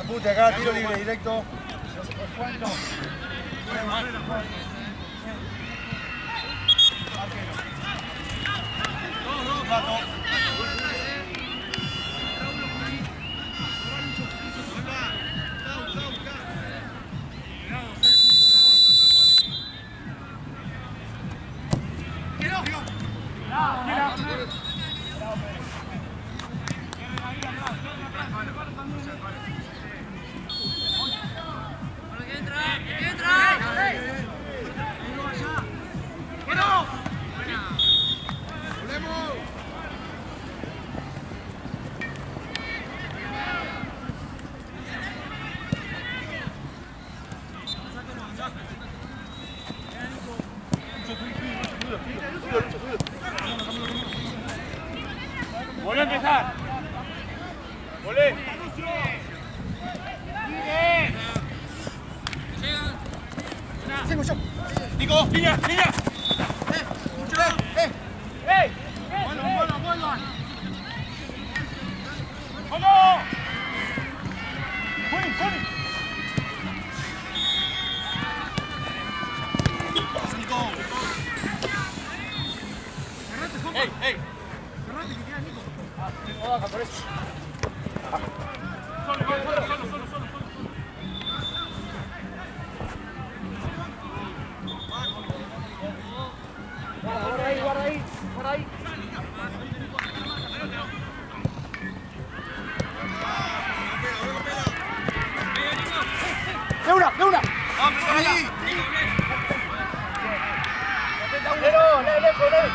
Apute acá, tiro libre directo. Volvé a empezar. Volvé. Nico, línea, línea. ¡Ey! ¡Vuelvan! ¡Vamos! ¡Juli! ¡Ey! Cerrate que queda Nico. No baja por eso. Solo. Guarda ahí. ¡De una! ¡Vamos ahí! ¡Lejos!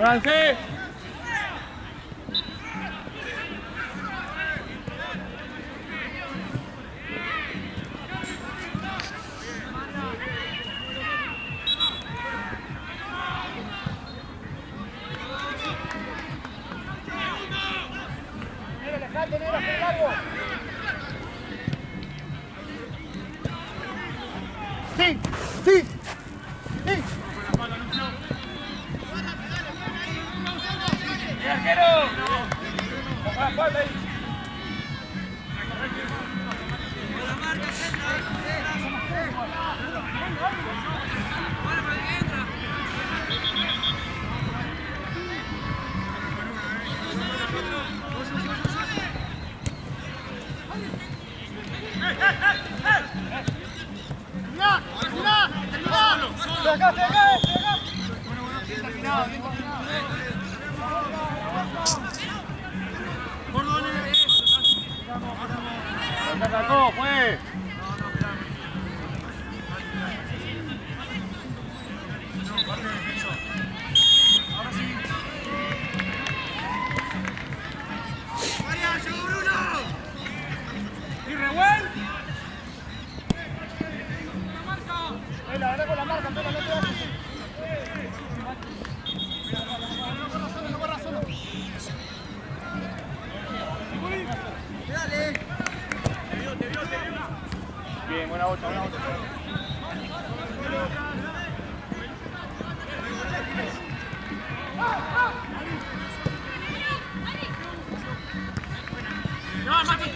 ¡Avance! ¡Sí! ¡El arquero! ¡Atacó, fue! Ahora sí. ¡María, llegó Bruno! ¡Y Rehuel! ¡La marca! Con la marca, no te das así. No corra solo. Dale. Te vio. Bien, buena bocha. ¡No, Mati!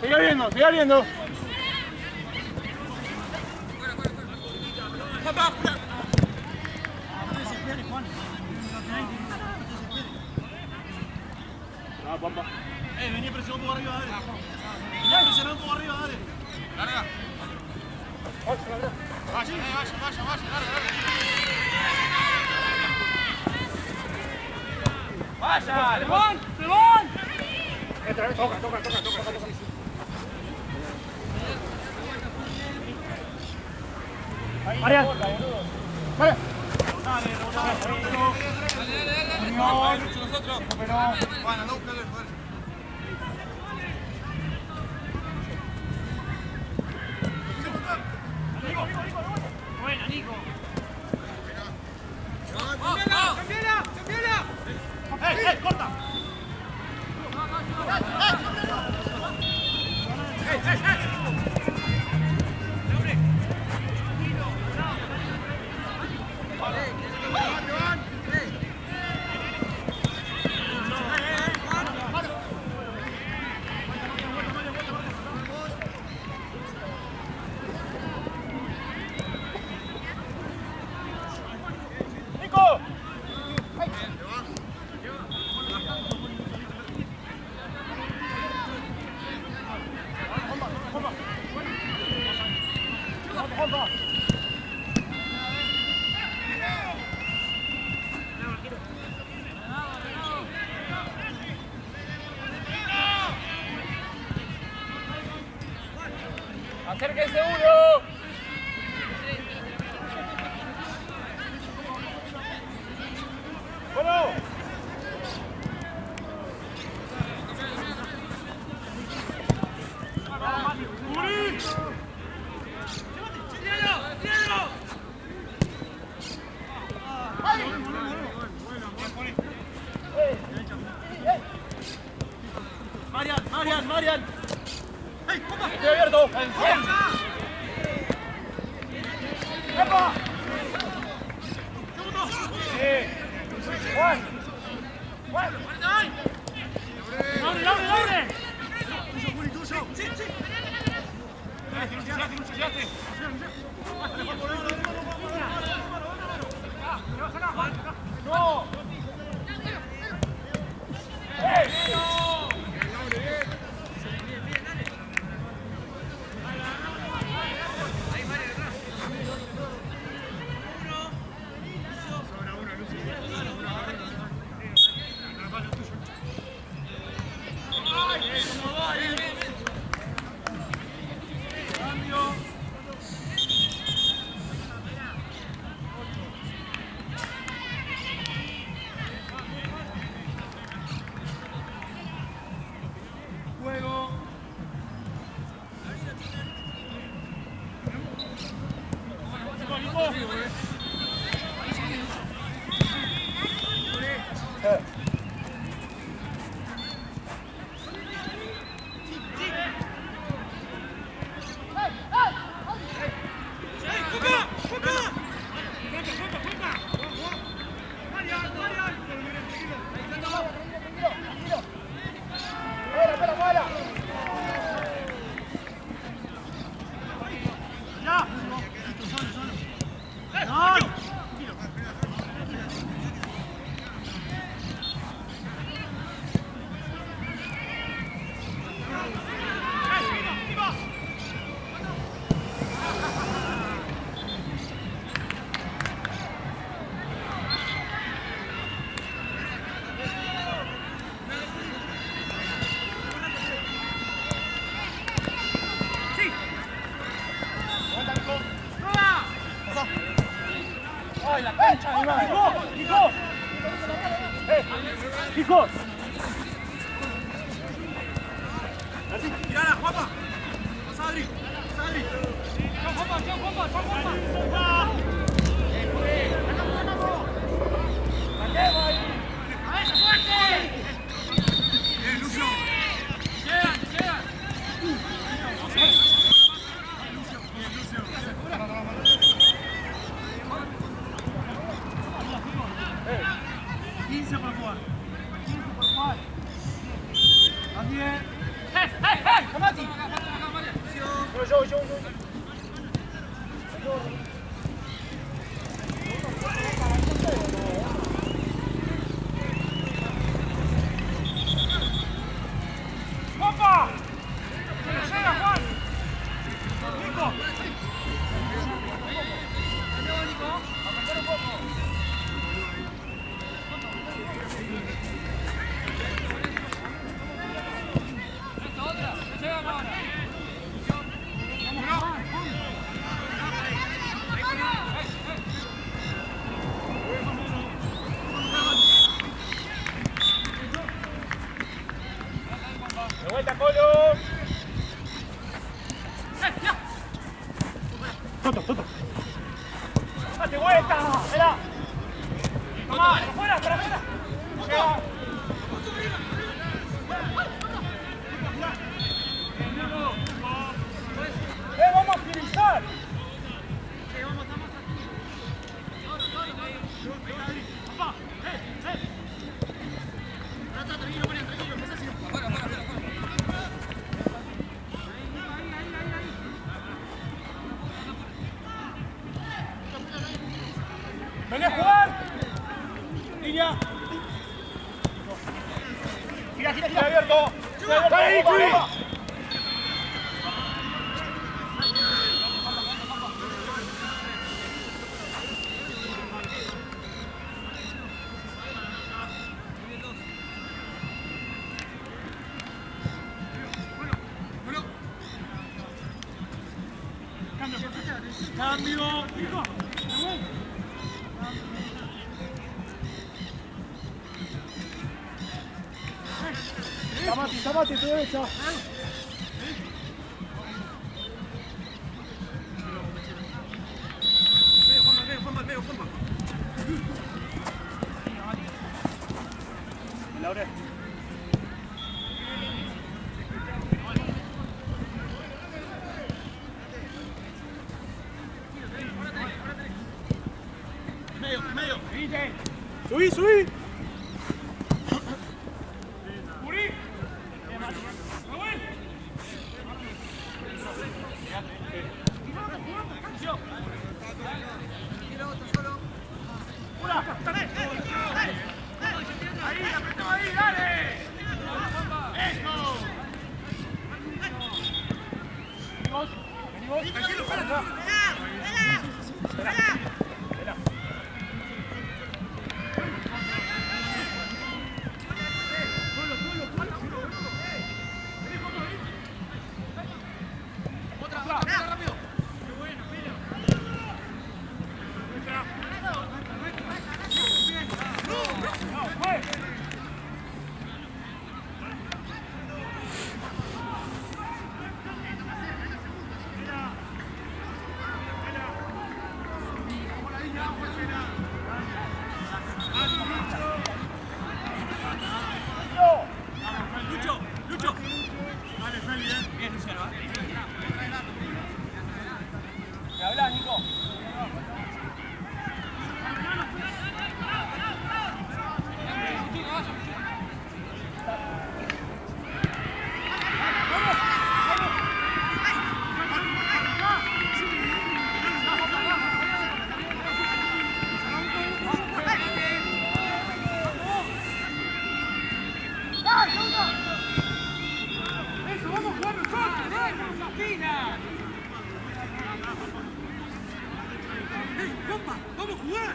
Sigue abriendo. Vení presionando por arriba, dale. Vení presionando por arriba, dale. Larga. Vaya, larga. Vaya, Simón. Toca. Marian. Dale. Dale. Nosotros. Bueno, no buscarlo. Buena, Nico. ¡Cambiala! ¡Corta! ¡Acérquese uno! ¡Bueno! Marian. Estoy abierto. ¡Epa! Juan. ¡Abre! Sí. ¡No! ¡Ay, la cancha, animal! ¡Hijo! ¡Hijo! ¡Tirala, Juanpa! ¡Pasa, Adri! ¡Chau, Juanpa! ¡Cabeza fuerte! ¡Bien, Lucio! ¡Llegan! Lucio. 15 para jugar. 15 por jugar. También. ¡Hey! ¡Camati! Yo. Polo. Toto. ¡Date vuelta! ¡Espera! ¡Toma! ¡Para afuera! ¡Vamos a finalizar! ¡Vení a jugar! ¡Línea! ¡Gira abierto! ¡Ahí, arriba! ¡Cambio! Tamati, tu derecha. Juanma. Laure. Medio. Subí. Ahí, dale. Eso. Venimos. Tranquilo, espera. Lucho. Vale, Feli, bien, Luciano. ¿Me hablas, Nico? ¡Vamos a jugar!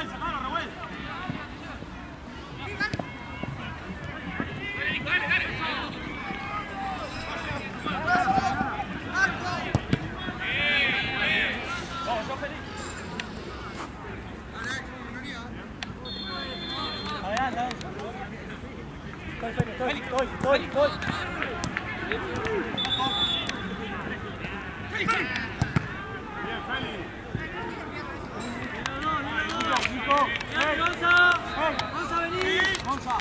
Sacalo, Revuel. Estoy. Bien, Feli. Gonza, vení. Gonza.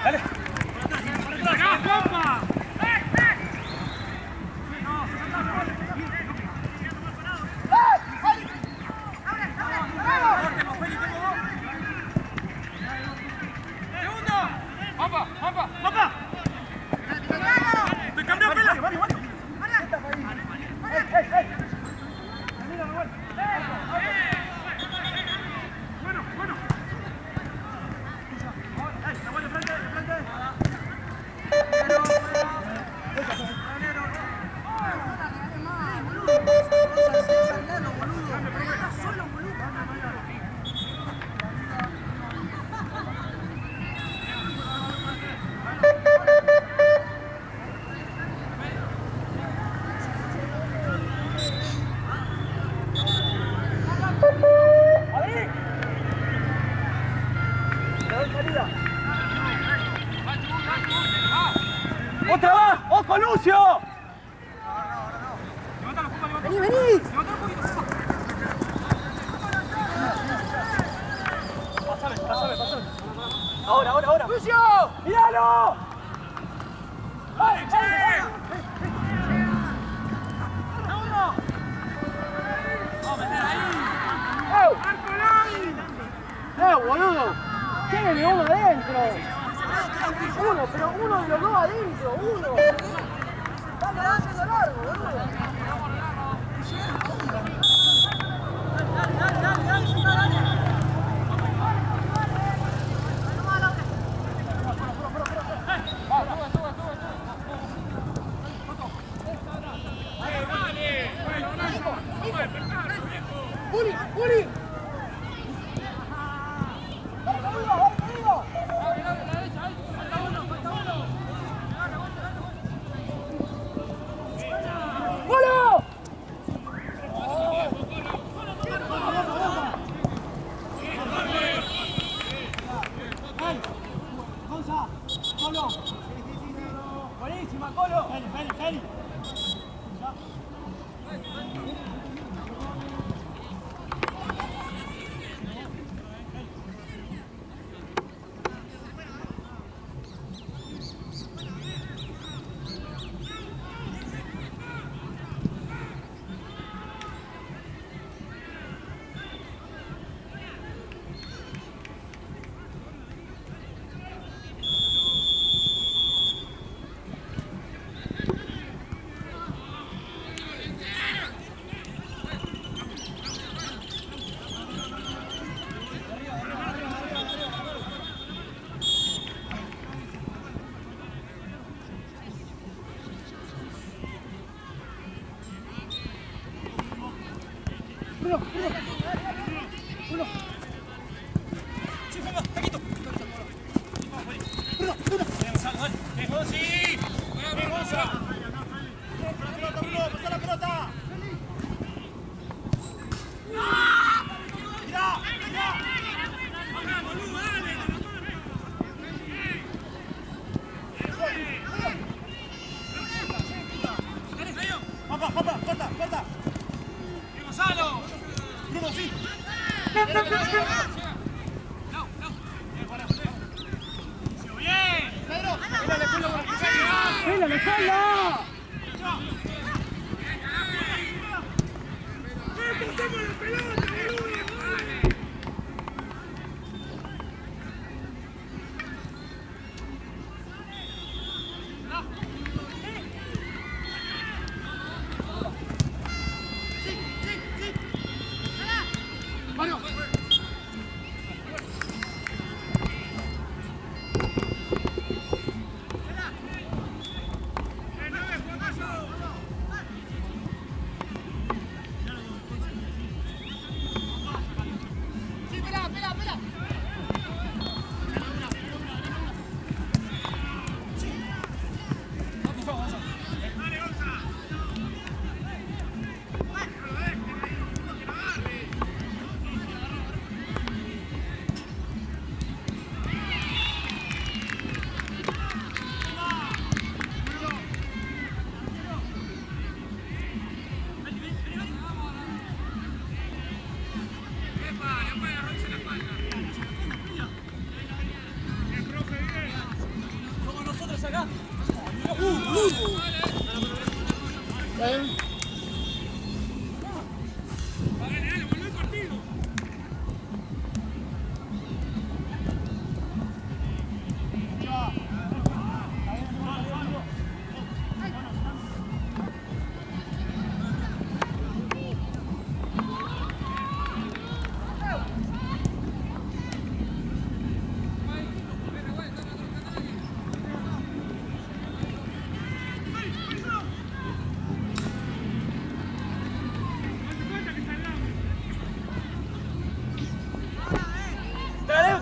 Dale. ¡Otra más! ¡Ojo, Lucio! ¡Vení, vení! Pásame. Ahora. ¡Lucio! ¡Míralo! Boludo! ¡Tiene uno adentro! Uno de los dos adentro, uno. Dale, largo, boludo. Dale. ¡Uli! Buenísima, Colo. Feli. Uno. Sí, venga, Paquito. Bruno. Venga, sí. Bruno, pasa la pelota. Mira. Papá, corta. Gonzalo. Bruno, sí. Bien. Pedro. ¡Mira la espalda!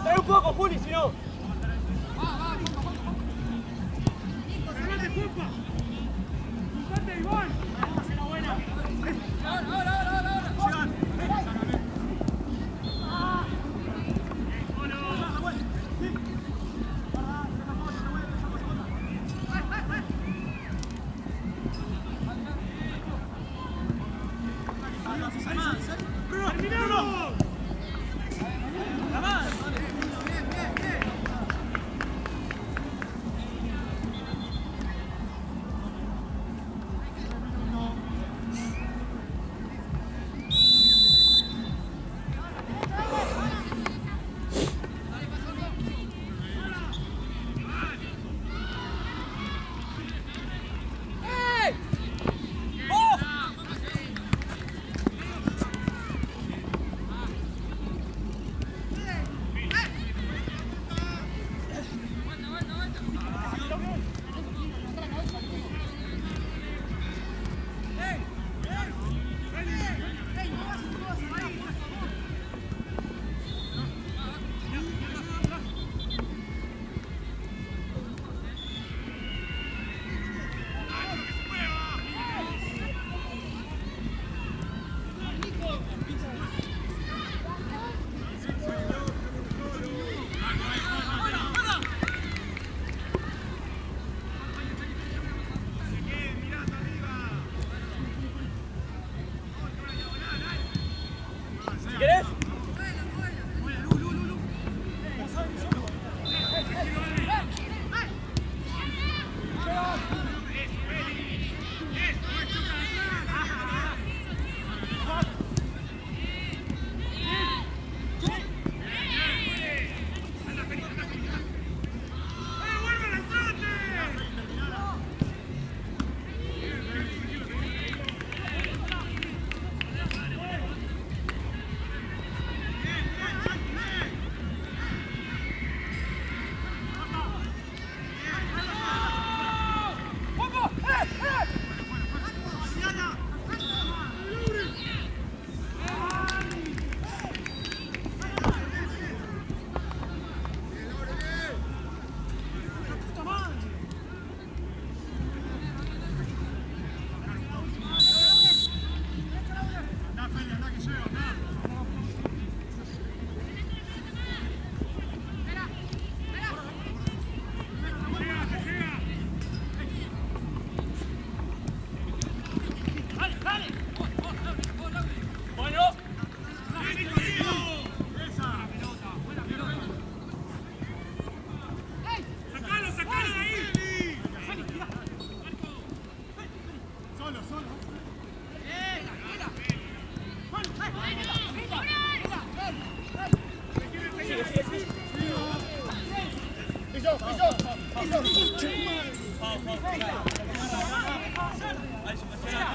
Trae un poco, Juli, si no.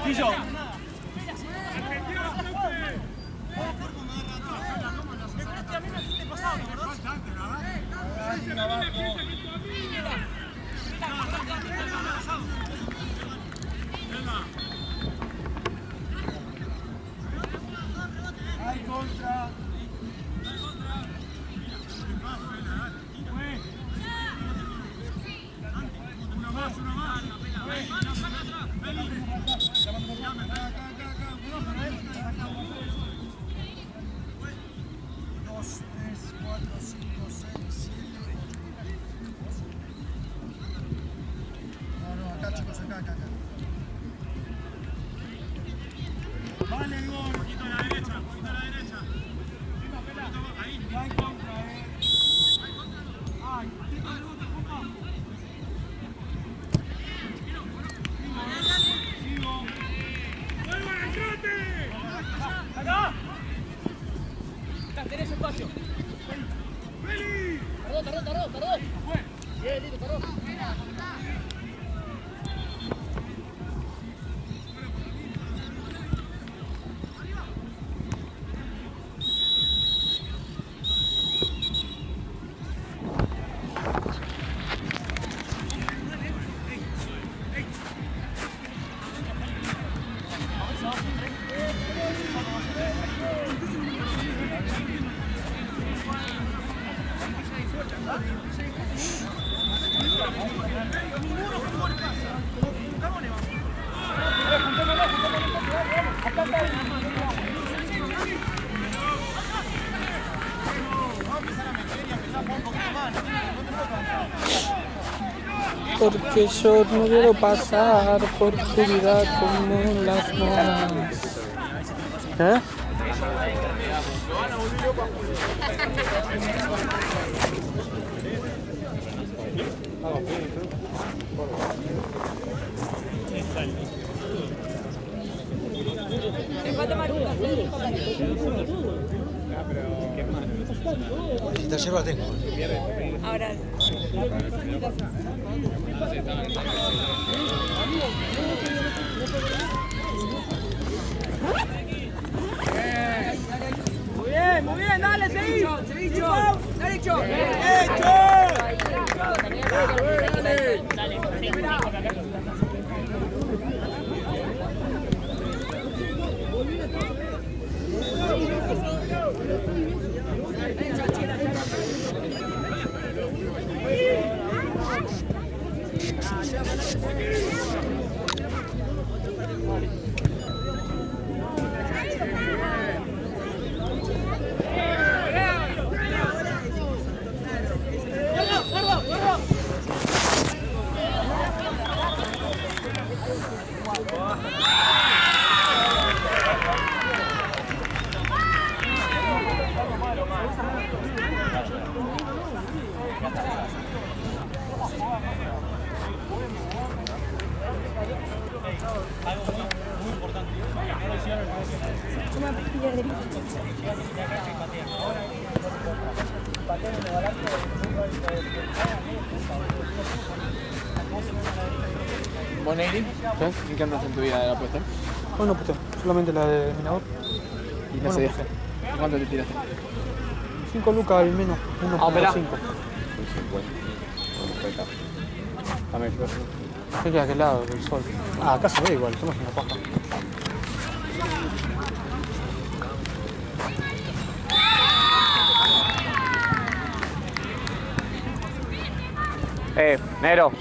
Pillo. Hay contra. Una más. Dos, tres, cuatro, cinco, seis, siete. No, acá chicos, acá. Vale, gol. Poquito a la derecha. Ahí, no hay contra, Ay, tipo de rebote, Juanpa. Sigo. ¡Vuelvo al trote! ¡Acá! Tenés espacio. ¡Feli! Tardó. Bien, listo, tardó. Porque yo no quiero pasar por tu vida como las demás. ¿Eh? Esta yerba tengo. Ahora. Muy bien, dale, seguí. Derecho. Boneiri, ¿En qué andas en tu vida de la apuesta? bueno, pues solamente la de Minador. ¿Y Bueno, ese día? pues, ¿Cuánto te tiraste? 5 lucas al menos, operá. 1.5. Dame, ¿Qué queda aquel lado del sol? Ah, acá se ve igual, estamos en la paja. Nero.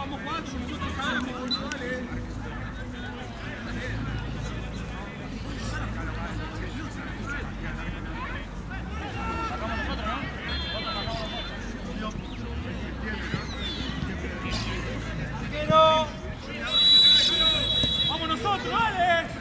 vamos 4, nosotros sabemos, boludo, dale. Sacamos nosotros, ¿no? Quiero. Vamos nosotros, dale.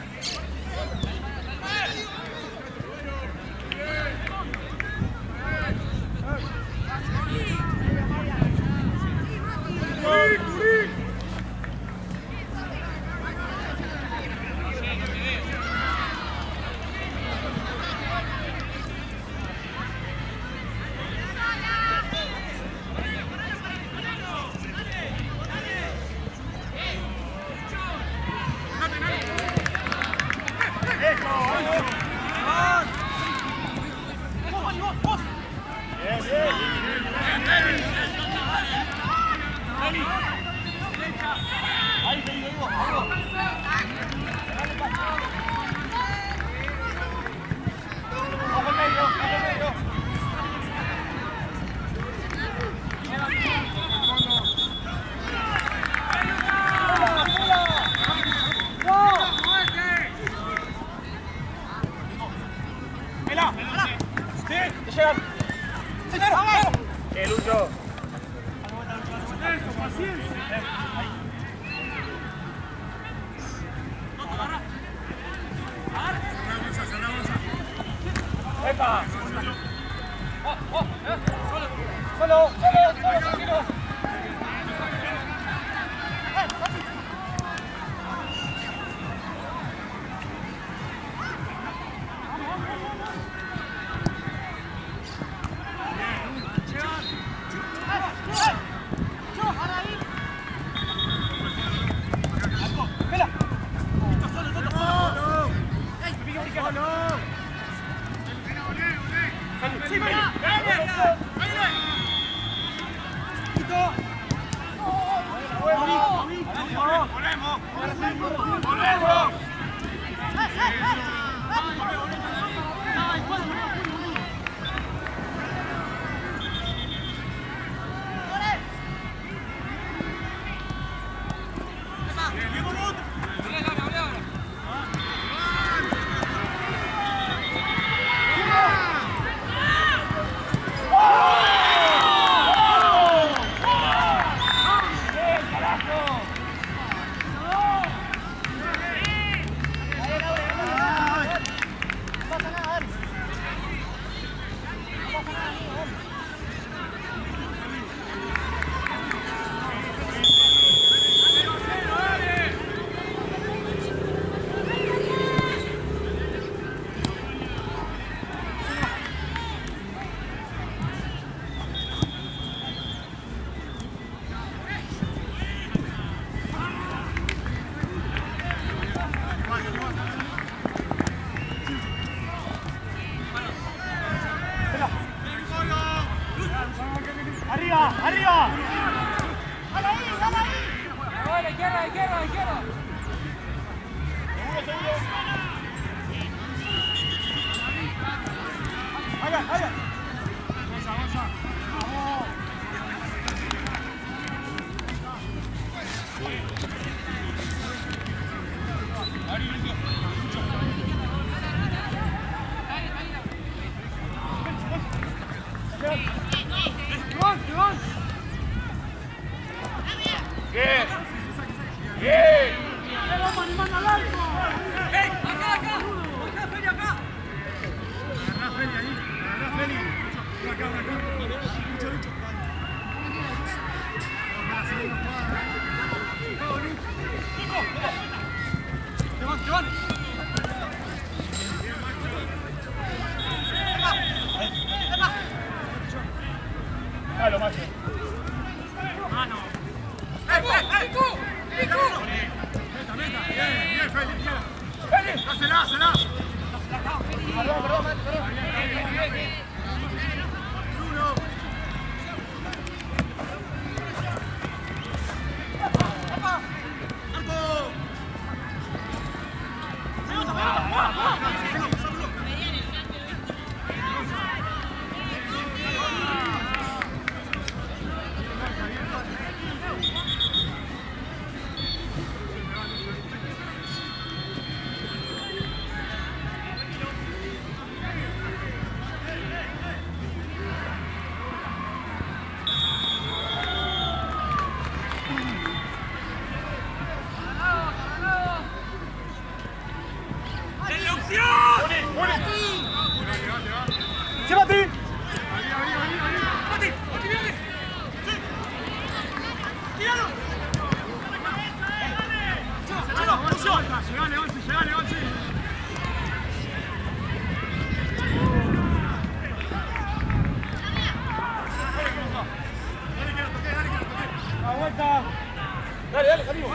Dale, dale, salimos.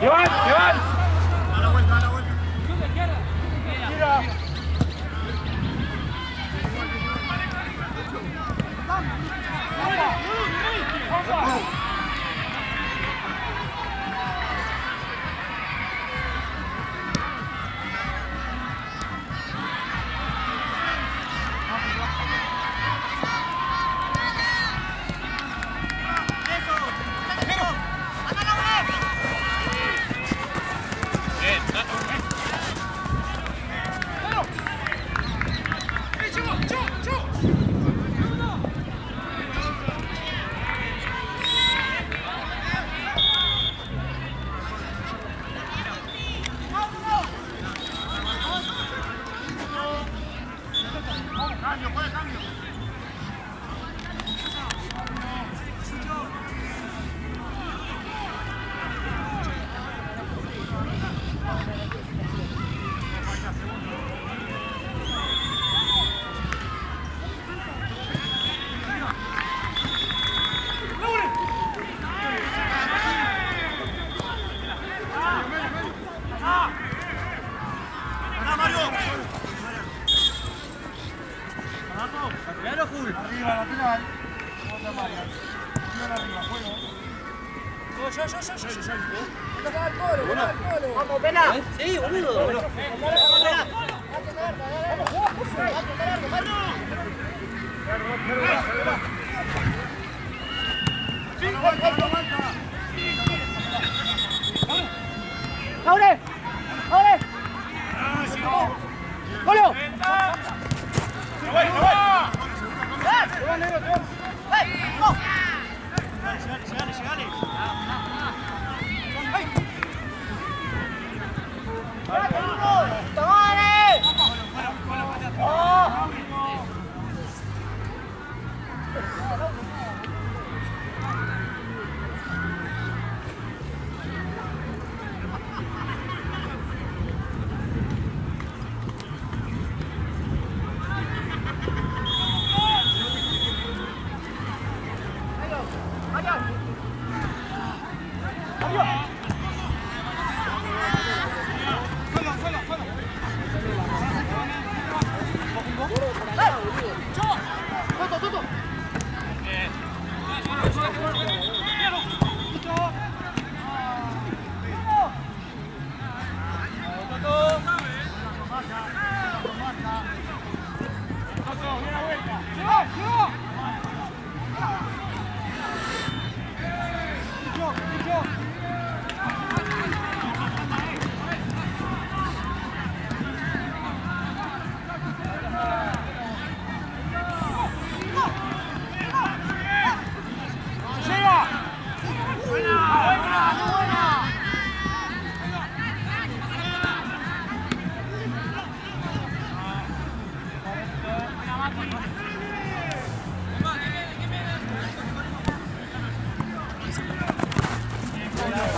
¡Iván! ¡Iván! A la vuelta, a la vuelta. Tira. Cambio, juega cambio. Arriba, lateral. Otra María. Tira arriba, juego. Vamos, pena. Sí, boludo. ¡Abre! ¡Abre! ¡Julio!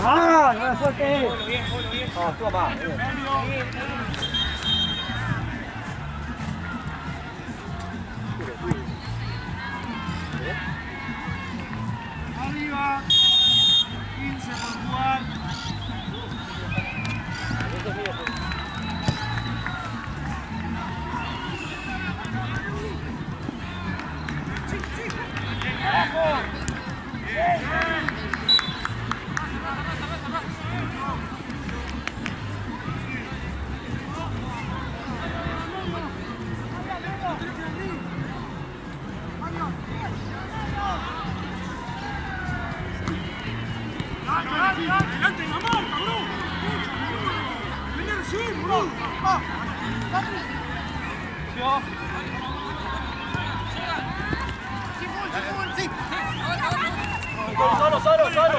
¡Ah! ¡No suerte! No, estuvo mal. Arriba. 15 por jugar. Adelante, la marca, bro. Venga, sí, bro. Solo, solo, solo.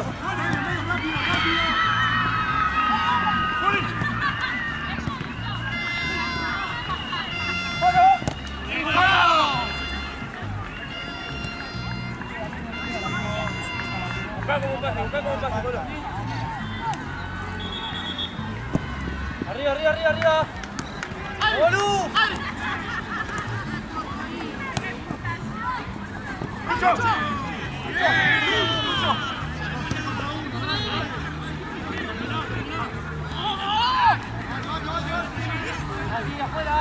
Arriba, arriba, arriba, arriba. ¡Bolu! Aquí afuera.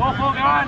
¡Ojo, que van!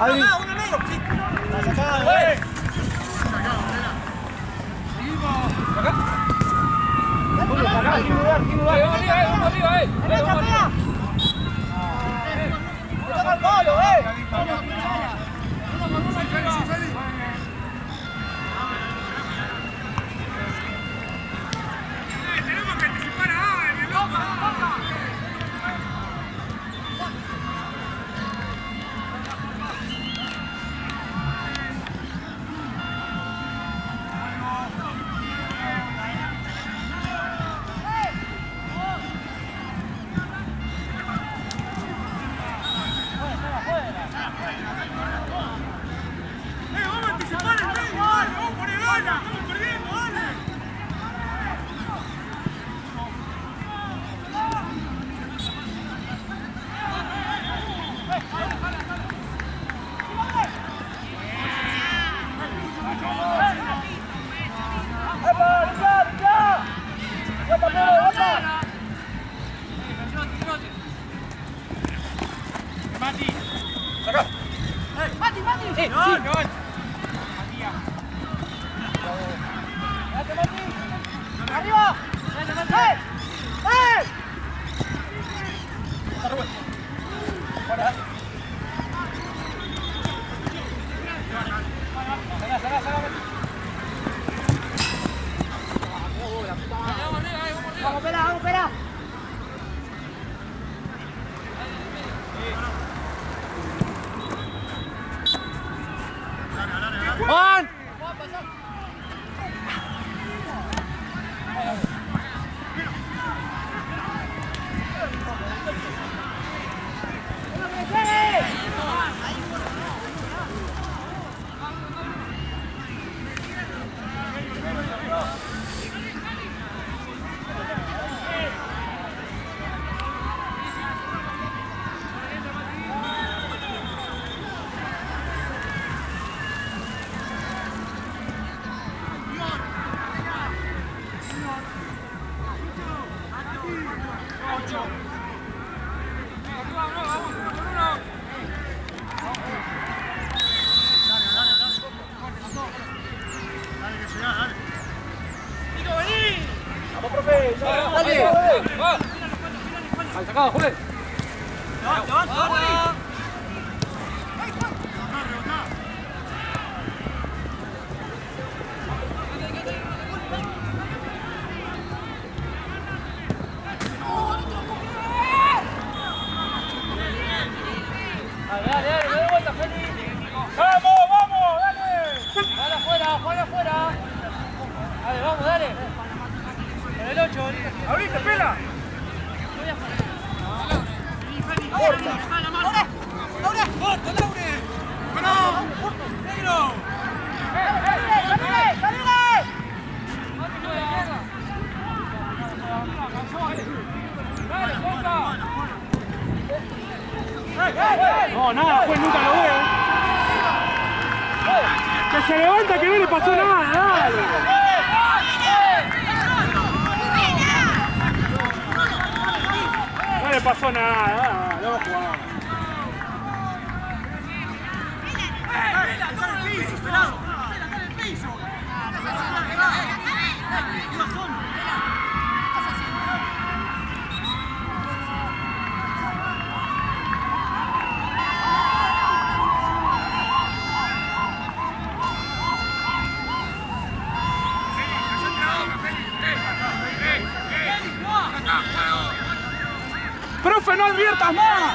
Adri. ¡Juan! Al sacado, Julen. No, nada, pues nunca lo veo. Que se levanta, que no le pasó nada, dale. No le pasó nada, no jugaba. ¡Profe, no adviertas más!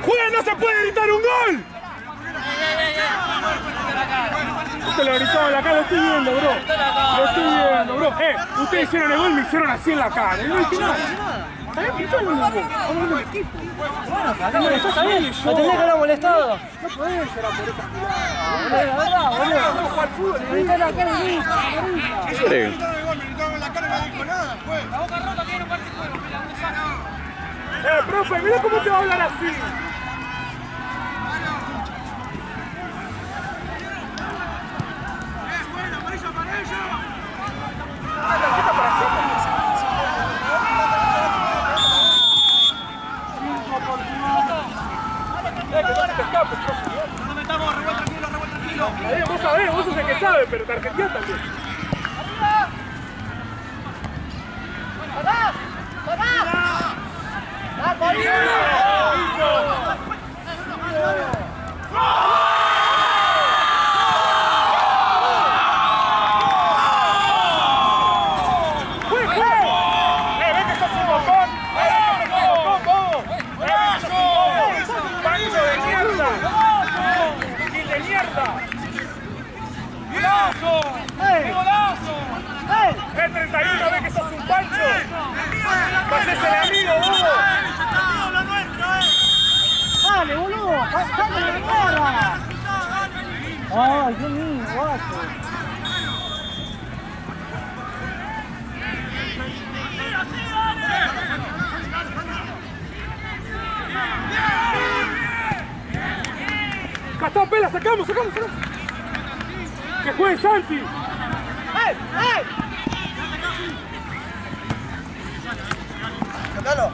¡Juega, no se puede gritar un gol! Usted lo gritó en la cara, lo estoy viendo, bro. Lo estoy viendo, bro. Ustedes hicieron el gol, me hicieron así en la cara. No dije nada. ¿Sabés qué tal el gol? Vamos al equipo. Bueno, acá molestó bien. ¿No tenés que haber molestado? No podés llorar por esa jugada. La verdad, boludo. Vamos a jugar fútbol. Me gritó en la cara y Sí. Me gritaron en la cara y no dijo nada, pues. La boca rota tiene un partido, mira, ¿dónde saca? Profe, mira cómo te va a hablar así. No metamos, revuelta tranquilo. Vos sabés, vos sos el que sabe, pero Argentina también. ¡Qué golazo! ¡El 31 ve que sos un pancho! ¡Pases el amigo, vos! ¡Dale, boludo! ¡Dale la mierda! ¡Ay, Dios mío, guacho! ¡Acá está, Pela! ¡Sacamos! ¡Que juegue Santi! ¡Sácalo!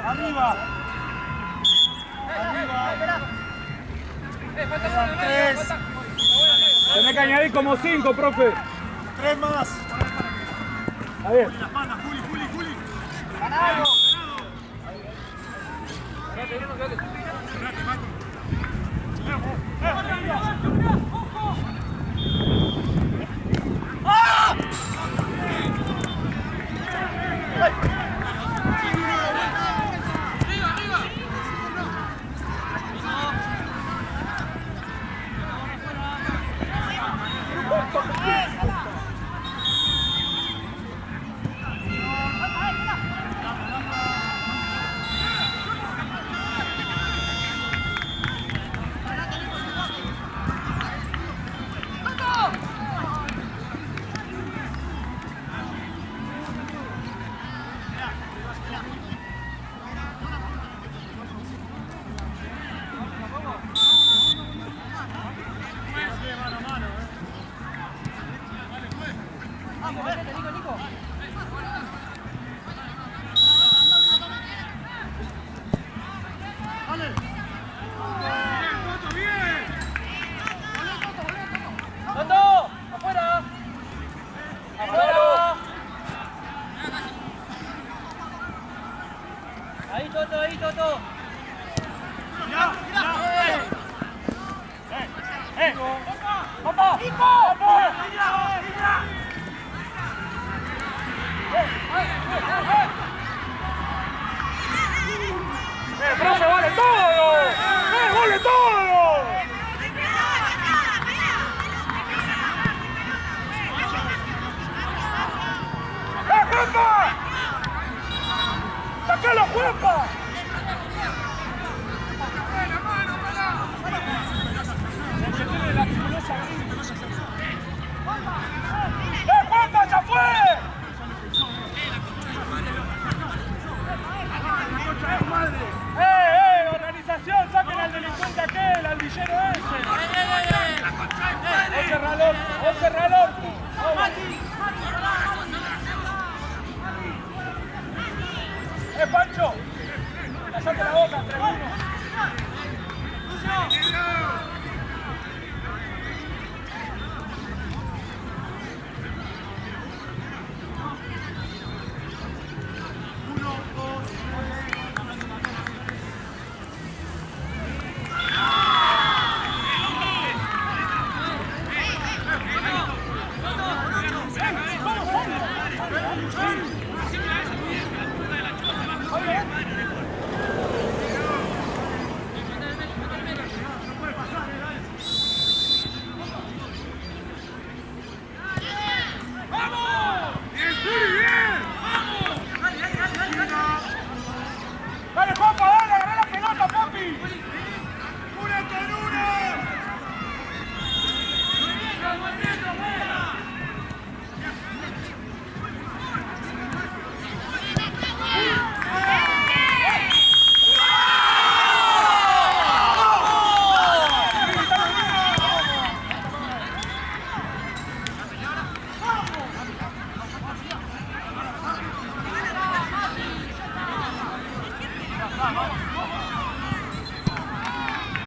Arriba. Tres. Tenés que añadir como 5, profe. 3 más. Ahí es. Ahí, Toto. ¡Profe, vale todo! ¡Vale todo! ¡Juanpa! ¡Sacalo, Juanpa! ¡Juanpa, ya fue! Organización, saquen al delincuente aquel, al villero ese. Vos cerralo,